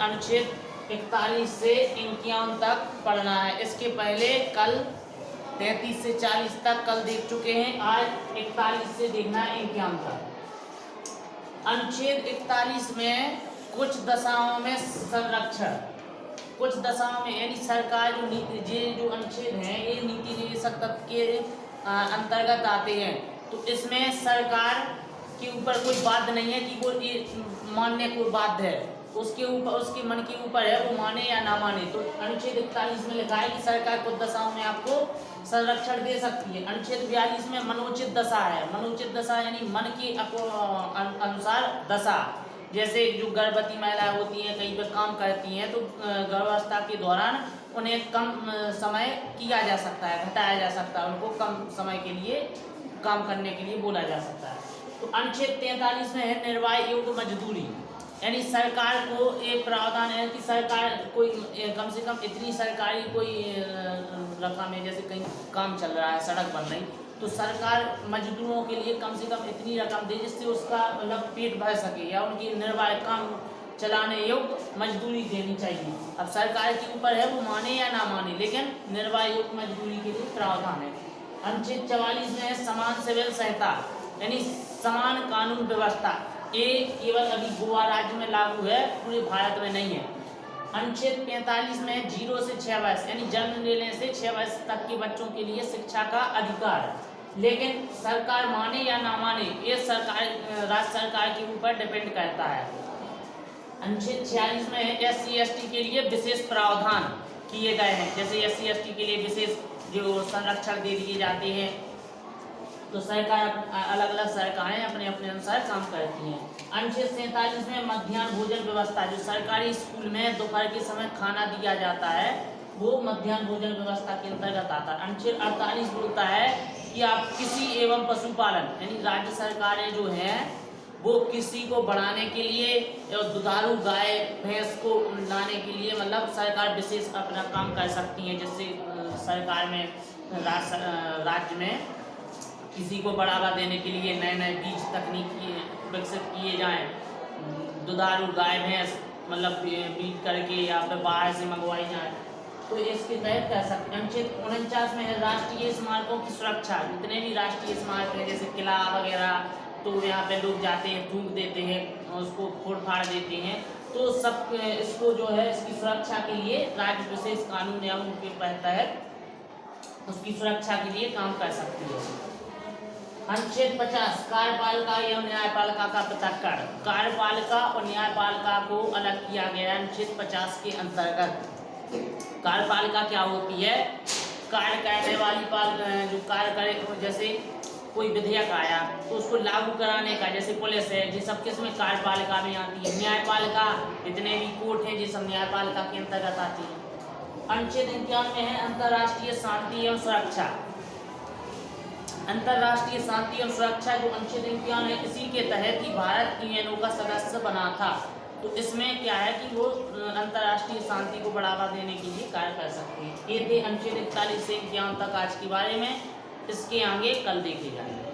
अनुच्छेद 41 से 51 तक पढ़ना है। इसके पहले कल 33 से 40 तक कल देख चुके हैं, आज 41 से देखना है 51 तक। अनुच्छेद 41 में कुछ दशाओं में संरक्षण, कुछ दशाओं में यानी सरकार जो नीति, ये जो अनुच्छेद हैं ये नीति निदेशक तत्व के अंतर्गत आते हैं। तो इसमें सरकार के ऊपर कोई बाध्य नहीं है कि वो ये मानने को बाध्य है, उसके ऊपर उसके मन के ऊपर है वो माने या ना माने। तो अनुच्छेद 41 में लिखा है कि सरकार कुछ दशाओं में आपको संरक्षण दे सकती है। अनुच्छेद 42 में मनोचित दशा है। मनोचित दशा यानी मन के अनुसार दशा, जैसे जो गर्भवती महिलाएं होती हैं कहीं पर काम करती हैं तो गर्भावस्था के दौरान उन्हें कम समय किया जा सकता है, घटाया जा सकता है, उनको कम समय के लिए काम करने के लिए बोला जा सकता है। तो अनुच्छेद 43 में है निर्वाह योग्य मजदूरी, यानी सरकार को एक प्रावधान है कि सरकार कोई कम से कम इतनी सरकारी कोई रकम है, जैसे कहीं काम चल रहा है, सड़क बन रही, तो सरकार मजदूरों के लिए कम से कम इतनी रकम दे जिससे उसका मतलब पेट भर सके या उनकी निर्वाह काम चलाने योग्य मजदूरी देनी चाहिए। अब सरकार के ऊपर है वो माने या ना माने, लेकिन निर्वाह योग्य मजदूरी के लिए प्रावधान है। अनुच्छेद 44 में है समान सिविल संहिता, यानी समान कानून व्यवस्था। ये केवल अभी गोवा राज्य में लागू है, पूरे भारत में नहीं है। अनुच्छेद 45 में 0 से 6 वर्ष यानी जन्म लेने से 6 वर्ष तक के बच्चों के लिए शिक्षा का अधिकार, लेकिन सरकार माने या ना माने ये सरकार राज्य सरकार के ऊपर डिपेंड करता है। अनुच्छेद 46 में SC ST के लिए विशेष प्रावधान किए गए हैं, जैसे SC ST के लिए विशेष जो संरक्षण दे दिए जाते हैं। तो सरकार अलग अलग सरकारें अपने अपने अनुसार काम करती हैं। अनुच्छेद 47 में मध्याह्न भोजन व्यवस्था, जो सरकारी स्कूल में दोपहर के समय खाना दिया जाता है वो मध्याह्न भोजन व्यवस्था के अंतर्गत आता है। अनुच्छेद 48 बोलता है कि आप कृषि एवं पशुपालन यानी राज्य सरकारें जो हैं वो किसी को बढ़ाने के लिए दुधारू गाय भैंस को लाने के लिए मतलब सरकार विशेष अपना काम कर सकती हैं, जिससे सरकार में राज्य में किसी को बढ़ावा देने के लिए नए नए बीज तकनीक विकसित किए जाएं, दुधारू गाय भैंस मतलब बीज करके या फिर बाहर से मंगवाई जाए, तो इसके तहत कर सकते हैं। अनुच्छेद 49 में है राष्ट्रीय स्मारकों की सुरक्षा, जितने भी राष्ट्रीय स्मारक हैं जैसे किला वगैरह, तो यहाँ पे लोग जाते हैं, थूक देते हैं, उसको फोड़ फाड़ देते हैं, तो सब इसको जो है इसकी सुरक्षा के लिए राज्य विशेष कानून या उनके तहत उसकी सुरक्षा के लिए काम कर सकती है। अनुच्छेद 50 कार्यपालिका एवं न्यायपालिका का पृथक्करण, कार्यपालिका और न्यायपालिका को अलग किया गया है अनुच्छेद 50 के अंतर्गत। कार्यपालिका क्या होती है? कार्य करने वाली जो कार्य करे, जैसे कोई विधेयक आया तो उसको लागू कराने का, जैसे पुलिस है ये सब किसमें कार्यपालिका में आती है। न्यायपालिका जितने भी कोर्ट हैं ये सब न्यायपालिका के अंतर्गत आती है। अनुच्छेद 51 में है अंतर्राष्ट्रीय शांति एवं सुरक्षा। अंतर्राष्ट्रीय शांति एवं सुरक्षा जो अनुच्छेद 51 है इसी के तहत ही भारत UNO का सदस्य बना था। तो इसमें क्या है कि वो अंतर्राष्ट्रीय शांति को बढ़ावा देने के लिए कार्य कर सकती है। ये थे अनुच्छेद 41 से 51 तक आज के बारे में, इसके आगे कल देखे जाएंगे।